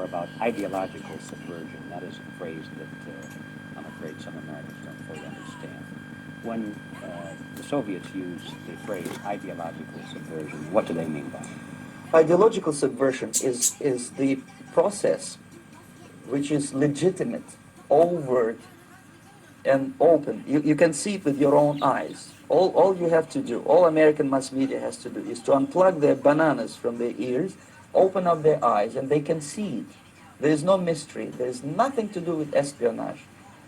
about ideological subversion. That is a phrase that I'm afraid some Americans don't fully understand. When the Soviets use the phrase ideological subversion, what do they mean by it? Ideological subversion is the process which is legitimate, overt, and open. You can see it with your own eyes. All you have to do, all American mass media has to do, is to unplug their bananas from their ears, open up their eyes, and they can see it. There is no mystery. There is nothing to do with espionage.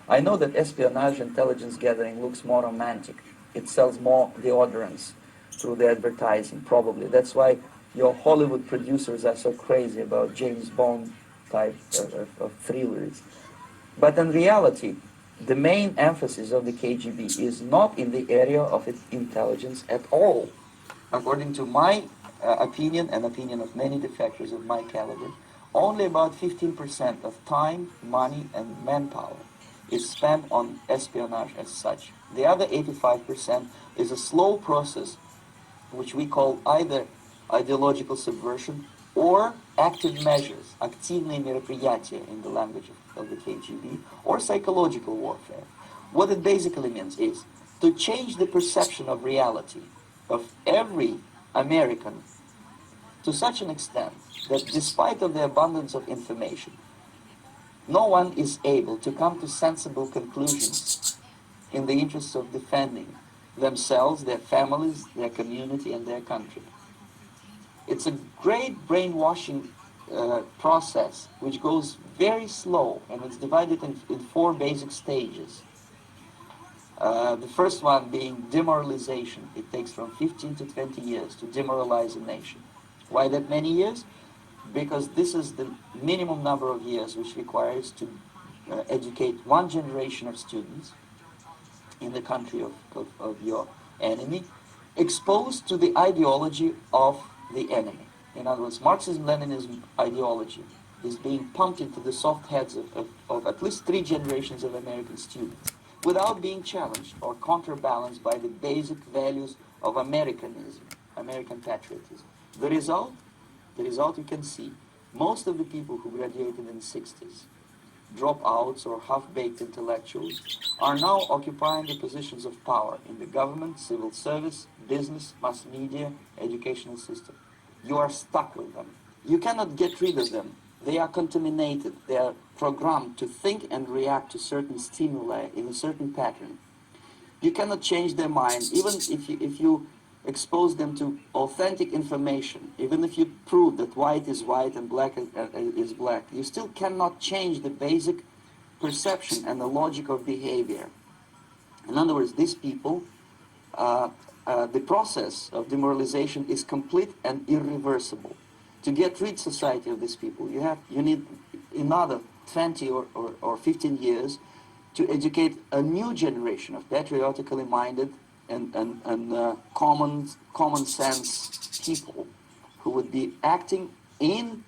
I know that espionage intelligence gathering looks more romantic. It sells more deodorants through the advertising, probably. That's why your Hollywood producers are so crazy about James Bond type of thrillers. But in reality, the main emphasis of the KGB is not in the area of intelligence at all. According to my opinion and opinion of many defectors of my caliber, only about 15% of time, money, and manpower is spent on espionage as such. The other 85% is a slow process which we call either ideological subversion or active measures, активные мероприятия in the language of the KGB, or psychological warfare. What it basically means is to change the perception of reality of every American to such an extent that despite of the abundance of information, no one is able to come to sensible conclusions in the interests of defending themselves, their families, their community, and their country. It's a great brainwashing process which goes very slow, and it's divided in four basic stages. The first one being demoralization. It takes from 15 to 20 years to demoralize a nation. Why that many years? Because this is the minimum number of years which requires to educate one generation of students in the country of your enemy, exposed to the ideology of the enemy. In other words, Marxism-Leninism ideology is being pumped into the soft heads of at least 3 generations of American students without being challenged or counterbalanced by the basic values of Americanism, American patriotism. The result you can see. Most of the people who graduated in the 60s, dropouts or half-baked intellectuals, are now occupying the positions of power in the government, civil service, business, mass media, educational system. You are stuck with them. You cannot get rid of them. They are contaminated. They are programmed to think and react to certain stimuli in a certain pattern. You cannot change their mind, even if you expose them to authentic information, even if you prove that white is white and black is black. You still cannot change the basic perception and the logic of behavior. In other words, these people, the process of demoralization is complete and irreversible. To get rid society of these people, you need another 20 or 15 years to educate a new generation of patriotically minded and common sense people who would be acting in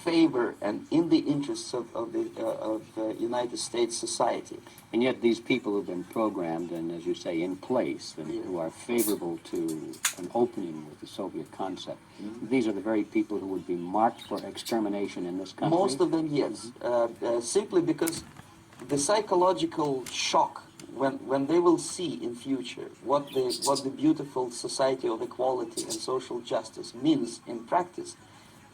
favor and in the interests of the United States society. And yet these people have been programmed and, as you say, in place, and who are favorable to an opening with the Soviet concept. Mm-hmm. These are the very people who would be marked for extermination in this country? Most of them, yes. Simply because the psychological shock when they will see in future what the beautiful society of equality and social justice means in practice,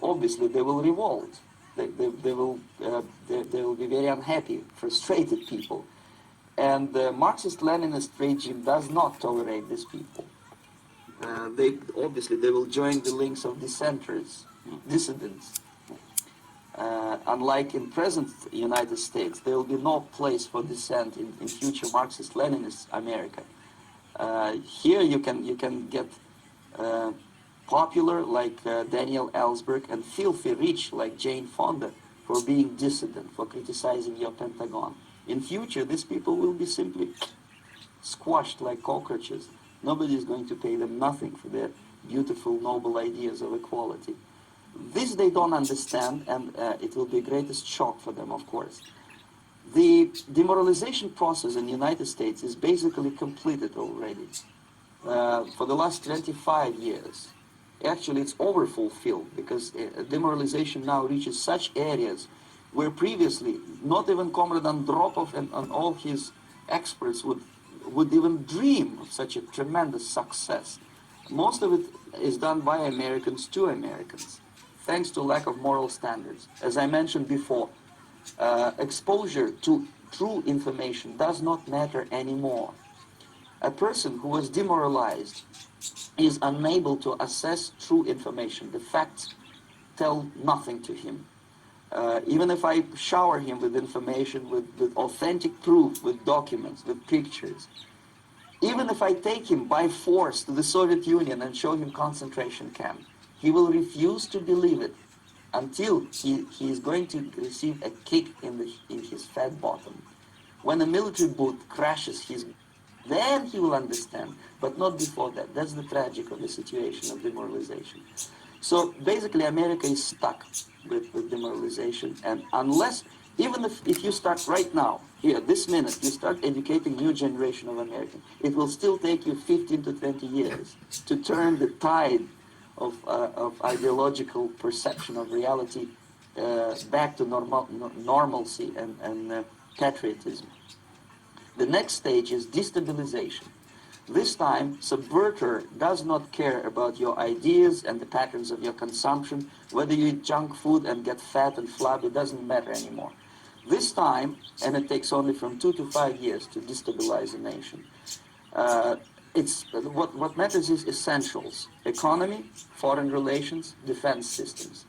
obviously they will revolt. They will be very unhappy, frustrated people. And the Marxist-Leninist regime does not tolerate these people. They will join the links of dissenters, dissidents. Unlike in present United States, there will be no place for dissent in future Marxist-Leninist America. Here you can get popular like Daniel Ellsberg and filthy rich like Jane Fonda for being dissident, for criticizing your Pentagon. In future, these people will be simply squashed like cockroaches. Nobody is going to pay them nothing for their beautiful, noble ideas of equality. This they don't understand, and it will be the greatest shock for them, of course. The demoralization process in the United States is basically completed already. For the last 25 years, actually it's overfulfilled, because demoralization now reaches such areas where previously not even Comrade Andropov and all his experts would even dream of such a tremendous success. Most of it is done by Americans to Americans, thanks to lack of moral standards. As I mentioned before, exposure to true information does not matter anymore. A person who was demoralized is unable to assess true information. The facts tell nothing to him. Even if I shower him with information, with authentic proof, with documents, with pictures, even if I take him by force to the Soviet Union and show him concentration camp, he will refuse to believe it until he is going to receive a kick in his fat bottom. When a military boot crashes then he will understand, but not before that. That's the tragic of the situation of demoralization. So basically America is stuck with demoralization, and unless, even if you start right now, here, this minute, you start educating new generation of Americans, it will still take you 15 to 20 years to turn the tide of ideological perception of reality back to normalcy and patriotism. The next stage is destabilization. This time, subverter does not care about your ideas and the patterns of your consumption. Whether you eat junk food and get fat and flabby, it doesn't matter anymore. This time, and it takes only from 2 to 5 years to destabilize a nation, what matters is essentials: economy, foreign relations, defense systems.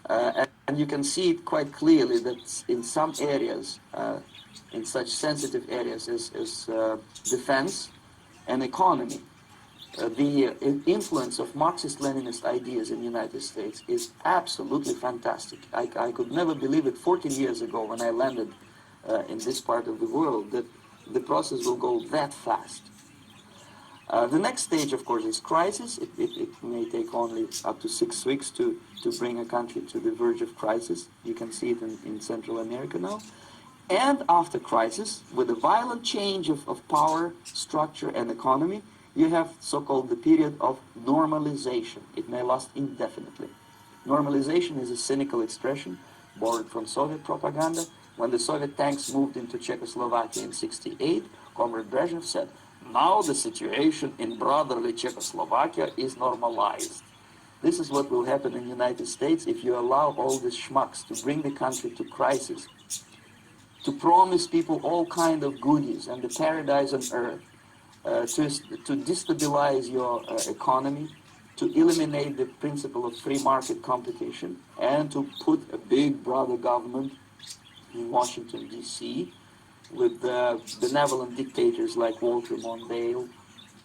And you can see it quite clearly that in some areas, in such sensitive areas as defense and economy, the influence of Marxist-Leninist ideas in the United States is absolutely fantastic. I could never believe it 14 years ago when I landed in this part of the world that the process will go that fast. The next stage, of course, is crisis. It may take only up to 6 weeks to bring a country to the verge of crisis. You can see it in Central America now. And after crisis, with a violent change of power, structure, and economy, you have so-called the period of normalization. It may last indefinitely. Normalization is a cynical expression borrowed from Soviet propaganda. When the Soviet tanks moved into Czechoslovakia in '68, Comrade Brezhnev said, "Now the situation in brotherly Czechoslovakia is normalized." This is what will happen in the United States if you allow all these schmucks to bring the country to crisis, to promise people all kind of goodies and the paradise on earth, to destabilize your economy, to eliminate the principle of free market competition, and to put a big brother government in Washington, D.C., with benevolent dictators like Walter Mondale,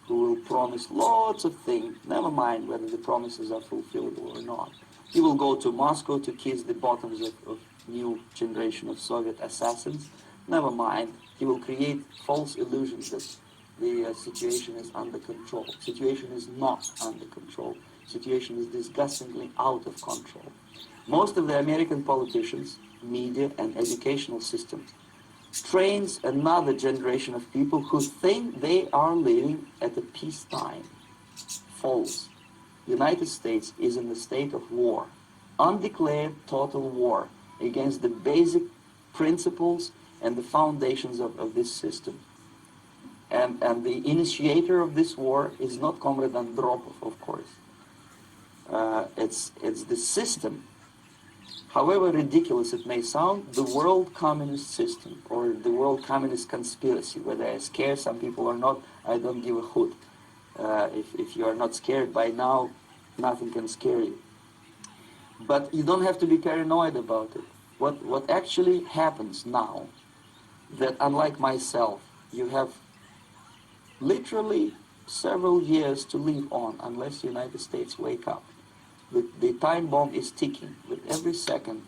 who will promise lots of things, never mind whether the promises are fulfillable or not. He will go to Moscow to kiss the bottoms of new generation of Soviet assassins. Never mind, he will create false illusions that the situation is under control. Situation is not under control. Situation is disgustingly out of control. Most of the American politicians, media, and educational systems trains another generation of people who think they are living at a peacetime. False. The United States is in a state of war, undeclared total war against the basic principles and the foundations of this system. And the initiator of this war is not Comrade Andropov, of course. It's the system. However ridiculous it may sound, the world communist system or the world communist conspiracy, whether I scare some people or not, I don't give a hoot. If you are not scared by now, nothing can scare you. But you don't have to be paranoid about it. What actually happens now, that unlike myself, you have literally several years to live on unless the United States wake up. The time bomb is ticking. With every second,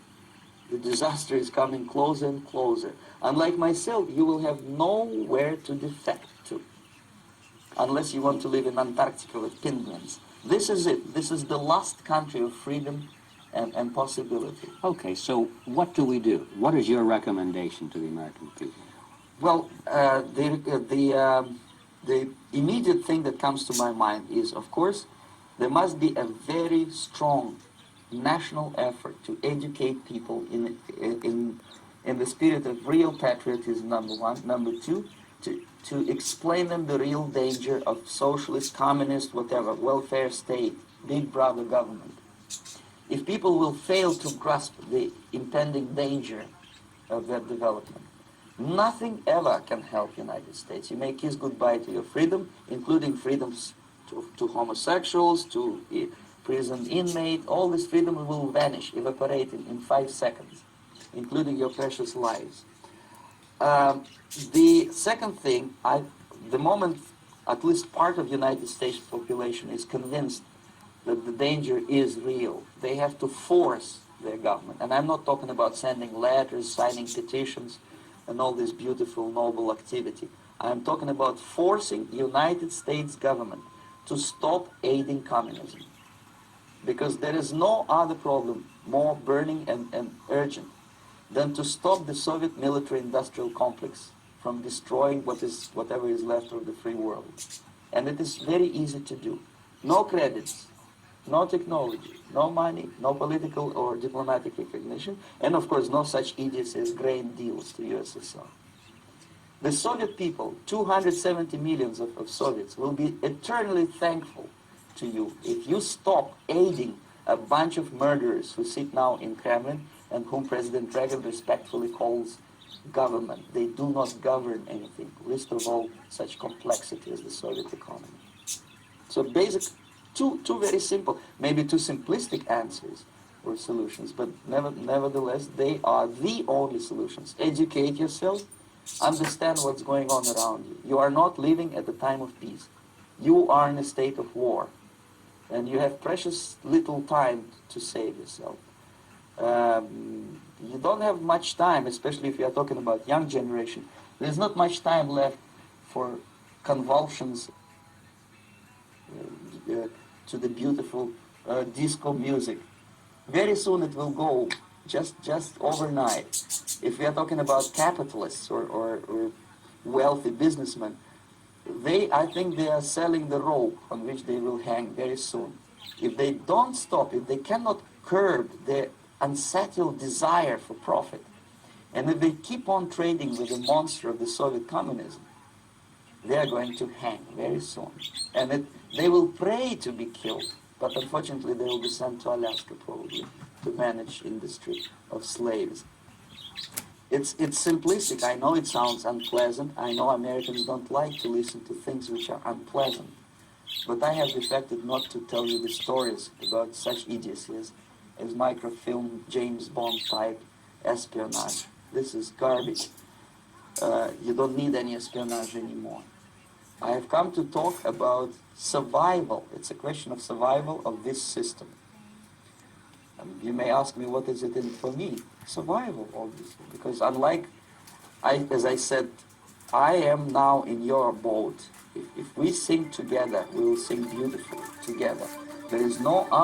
the disaster is coming closer and closer. Unlike myself, you will have nowhere to defect to, unless you want to live in Antarctica with penguins. This is it. This is the last country of freedom and possibility. Okay, so what do we do? What is your recommendation to the American people? Well, the immediate thing that comes to my mind is, of course, There must be a very strong national effort to educate people in the spirit of real patriotism, number one. Number two, to explain them the real danger of socialist, communist, whatever, welfare state, big brother government. If people will fail to grasp the impending danger of that development, nothing ever can help United States. You may kiss goodbye to your freedom, including freedoms to homosexuals, to prison inmate. All this freedom will vanish, evaporate in 5 seconds, including your precious lives. The second thing, the moment at least part of the United States population is convinced that the danger is real, they have to force their government. And I'm not talking about sending letters, signing petitions, and all this beautiful, noble activity. I'm talking about forcing the United States government to stop aiding communism. Because there is no other problem more burning and urgent than to stop the Soviet military-industrial complex from destroying whatever is left of the free world. And it is very easy to do. No credits, no technology, no money, no political or diplomatic recognition, and of course no such idiocy as grain deals to USSR. The Soviet people, 270 millions of Soviets, will be eternally thankful to you if you stop aiding a bunch of murderers who sit now in Kremlin and whom President Reagan respectfully calls government. They do not govern anything, least of all such complexity as the Soviet economy. So basic, two very simple, maybe too simplistic answers or solutions, but nevertheless, they are the only solutions. Educate yourself, understand what's going on around you. You are not living at the time of peace. You are in a state of war, and you have precious little time to save yourself. You don't have much time, especially if you are talking about young generation. There's not much time left for convulsions to the beautiful disco music. Very soon it will go, just overnight. If we are talking about capitalists or wealthy businessmen, I think they are selling the rope on which they will hang very soon. If they don't stop, if they cannot curb their unsettled desire for profit, and if they keep on trading with the monster of the Soviet communism, they are going to hang very soon. And they will pray to be killed, but unfortunately they will be sent to Alaska probably to manage industry of slaves. It's simplistic. I know it sounds unpleasant. I know Americans don't like to listen to things which are unpleasant. But I have defected not to tell you the stories about such idiocies as microfilm, James Bond type espionage. This is garbage. You don't need any espionage anymore. I have come to talk about survival. It's a question of survival of this system. You may ask me, what is it in for me? Survival, obviously. Because unlike, as I said, I am now in your boat. If we sing together, we will sing beautifully together. There is no